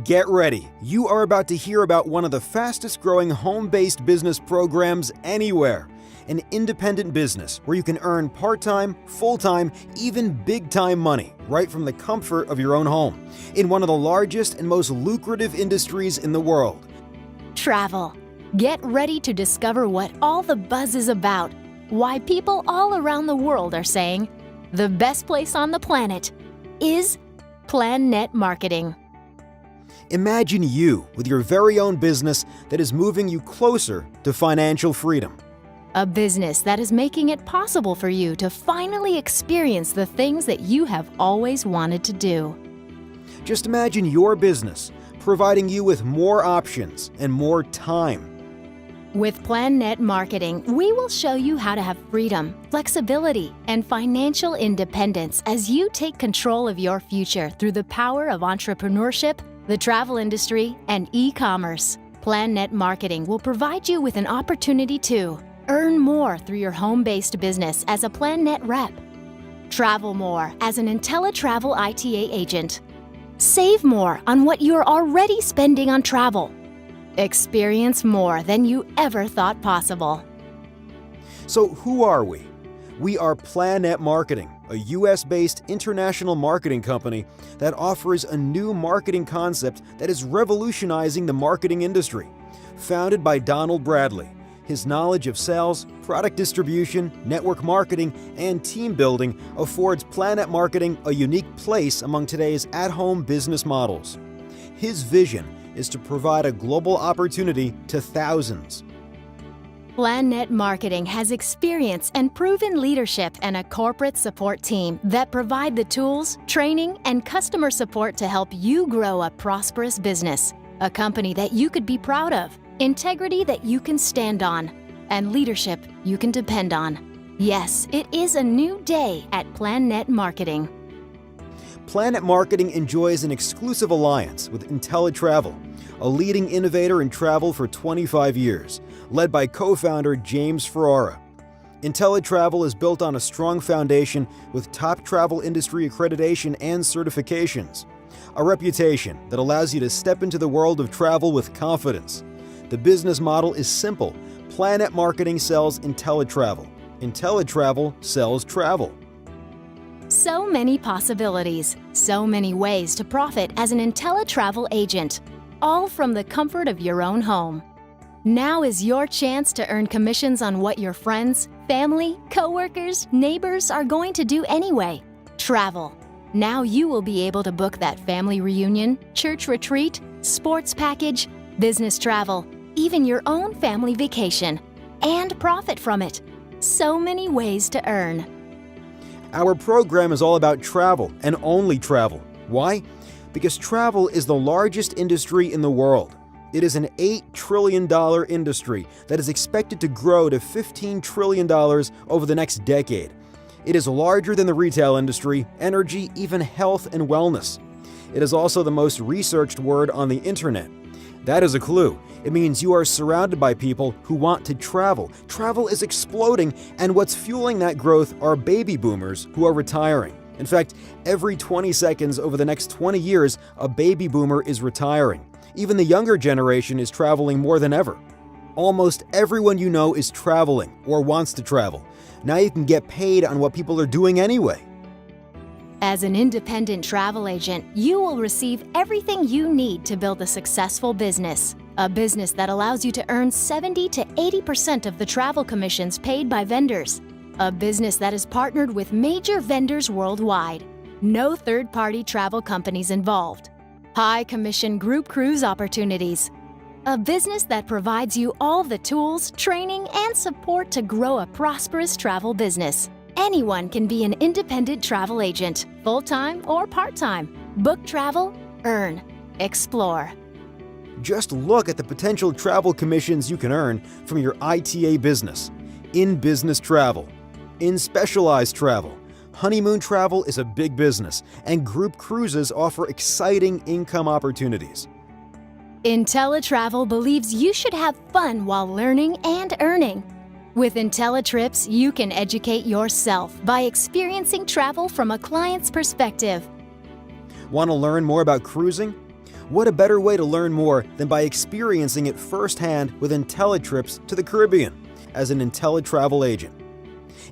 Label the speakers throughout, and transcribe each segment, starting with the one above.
Speaker 1: Get ready. You are about to hear about one of the fastest growing home-based business programs anywhere. An independent business where you can earn part-time, full-time, even big-time money right from the comfort of your own home in one of the largest and most lucrative industries in the world.
Speaker 2: Travel. Get ready to discover what all the buzz is about. Why people all around the world are saying the best place on the planet is PlanNet Marketing.
Speaker 1: Imagine you with your very own business that is moving you closer to financial freedom.
Speaker 2: A business that is making it possible for you to finally experience the things that you have always wanted to do.
Speaker 1: Just imagine your business providing you with more options and more time.
Speaker 2: With PlanNet Marketing, we will show you how to have freedom, flexibility, and financial independence as you take control of your future through the power of entrepreneurship, the travel industry, and e-commerce. PlanNet Marketing will provide you with an opportunity to earn more through your home-based business as a PlanNet rep, travel more as an IntelliTravel ITA agent, save more on what you're already spending on travel, experience more than you ever thought possible.
Speaker 1: So who are we? We are PlanNet Marketing, a US-based international marketing company that offers a new marketing concept that is revolutionizing the marketing industry. Founded by Donald Bradley, his knowledge of sales, product distribution, network marketing, and team building affords PlanNet Marketing a unique place among today's at-home business models. His vision is to provide a global opportunity to thousands.
Speaker 2: PlanNet Marketing has experience and proven leadership and a corporate support team that provide the tools, training, and customer support to help you grow a prosperous business, a company that you could be proud of, integrity that you can stand on, and leadership you can depend on. Yes, it is a new day at PlanNet Marketing.
Speaker 1: PlanNet Marketing enjoys an exclusive alliance with IntelliTravel, a leading innovator in travel for 25 years, led by co-founder James Ferrara. IntelliTravel is built on a strong foundation with top travel industry accreditation and certifications, a reputation that allows you to step into the world of travel with confidence. The business model is simple. PlanNet Marketing sells IntelliTravel. IntelliTravel sells travel.
Speaker 2: So many possibilities, so many ways to profit as an IntelliTravel agent, all from the comfort of your own home. Now is your chance to earn commissions on what your friends, family, coworkers, neighbors are going to do anyway. Travel. Now you will be able to book that family reunion, church retreat, sports package, business travel, even your own family vacation, and profit from it. So many ways to earn.
Speaker 1: Our program is all about travel and only travel. Why? Because travel is the largest industry in the world. It is an $8 trillion industry that is expected to grow to $15 trillion over the next decade. It is larger than the retail industry, energy, even health and wellness. It is also the most researched word on the internet. That is a clue. It means you are surrounded by people who want to travel. Travel is exploding, and what's fueling that growth are baby boomers who are retiring. In fact, every 20 seconds over the next 20 years, a baby boomer is retiring. Even the younger generation is traveling more than ever. Almost everyone you know is traveling or wants to travel. Now you can get paid on what people are doing anyway.
Speaker 2: As an independent travel agent, you will receive everything you need to build a successful business. A business that allows you to earn 70 to 80% of the travel commissions paid by vendors. A business that is partnered with major vendors worldwide. No third-party travel companies involved. High commission group cruise opportunities. A business that provides you all the tools, training, and support to grow a prosperous travel business. Anyone can be an independent travel agent, full-time or part-time. Book travel, earn, explore.
Speaker 1: Just look at the potential travel commissions you can earn from your ITA business. In business travel, in specialized travel, honeymoon travel is a big business, and group cruises offer exciting income opportunities.
Speaker 2: IntelliTravel believes you should have fun while learning and earning. With IntelliTrips, you can educate yourself by experiencing travel from a client's perspective.
Speaker 1: Want to learn more about cruising? What a better way to learn more than by experiencing it firsthand with IntelliTrips to the Caribbean as an IntelliTravel agent.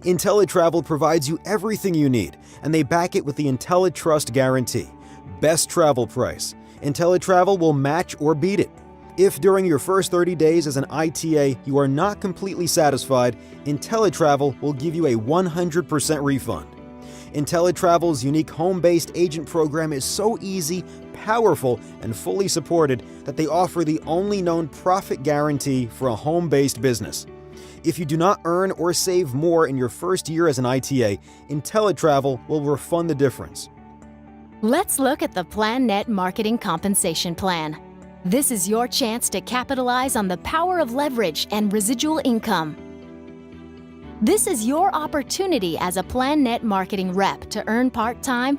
Speaker 1: IntelliTravel provides you everything you need, and they back it with the IntelliTrust guarantee. Best travel price. IntelliTravel will match or beat it. If during your first 30 days as an ITA you are not completely satisfied, IntelliTravel will give you a 100% refund. IntelliTravel's unique home-based agent program is so easy, powerful, and fully supported that they offer the only known profit guarantee for a home-based business. If you do not earn or save more in your first year as an ITA, IntelliTravel will refund the difference.
Speaker 2: Let's look at the PlanNet Marketing Compensation Plan. This is your chance to capitalize on the power of leverage and residual income. This is your opportunity as a PlanNet marketing rep to earn part-time,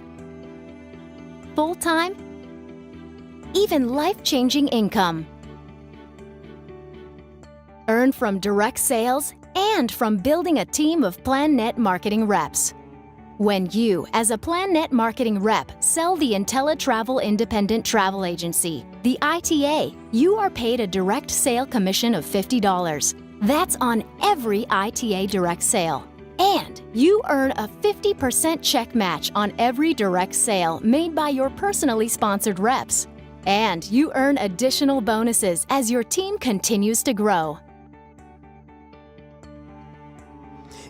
Speaker 2: full-time, even life-changing income. Earn from direct sales and from building a team of PlanNet marketing reps. When you, as a PlanNet marketing rep, sell the IntelliTravel Independent Travel Agency, the ITA, you are paid a direct sale commission of $50. That's on every ITA direct sale. And you earn a 50% check match on every direct sale made by your personally sponsored reps. And you earn additional bonuses as your team continues to grow.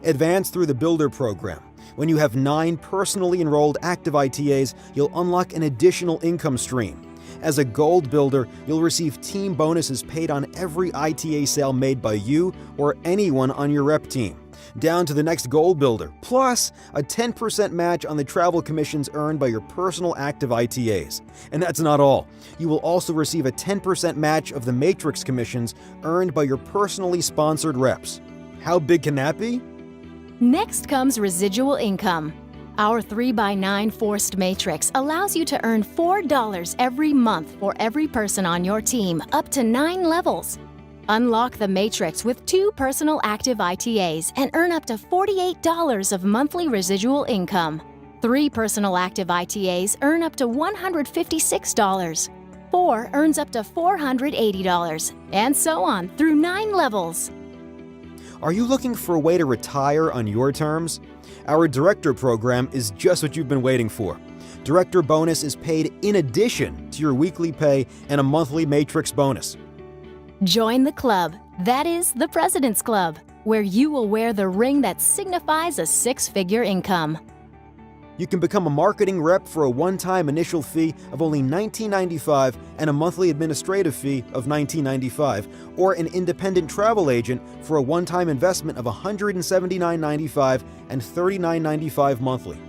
Speaker 1: Advance through the Builder program. When you have 9 personally enrolled active ITAs, you'll unlock an additional income stream. As a Gold Builder, you'll receive team bonuses paid on every ITA sale made by you or anyone on your rep team, down to the next Gold Builder, plus a 10% match on the travel commissions earned by your personal active ITAs. And that's not all. You will also receive a 10% match of the Matrix commissions earned by your personally sponsored reps. How big can that be?
Speaker 2: Next comes residual income. Our 3x9 forced matrix allows you to earn $4 every month for every person on your team, up to 9 levels. Unlock the matrix with 2 personal active ITAs and earn up to $48 of monthly residual income. 3 personal active ITAs earn up to $156. 4 earns up to $480, and so on through 9 levels.
Speaker 1: Are you looking for a way to retire on your terms? Our Director program is just what you've been waiting for. Director bonus is paid in addition to your weekly pay and a monthly Matrix bonus.
Speaker 2: Join the club, that is the President's Club, where you will wear the ring that signifies a 6-figure income.
Speaker 1: You can become a marketing rep for a one-time initial fee of only $19.95 and a monthly administrative fee of $19.95, or an independent travel agent for a one-time investment of $179.95 and $39.95 monthly.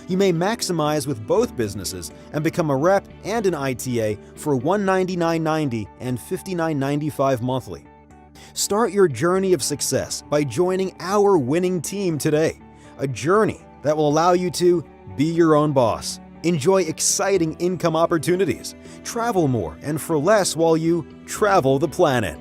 Speaker 1: You may maximize with both businesses and become a rep and an ITA for $199.90 and $59.95 monthly. Start your journey of success by joining our winning team today, a journey that will allow you to be your own boss, enjoy exciting income opportunities, travel more and for less while you travel the planet.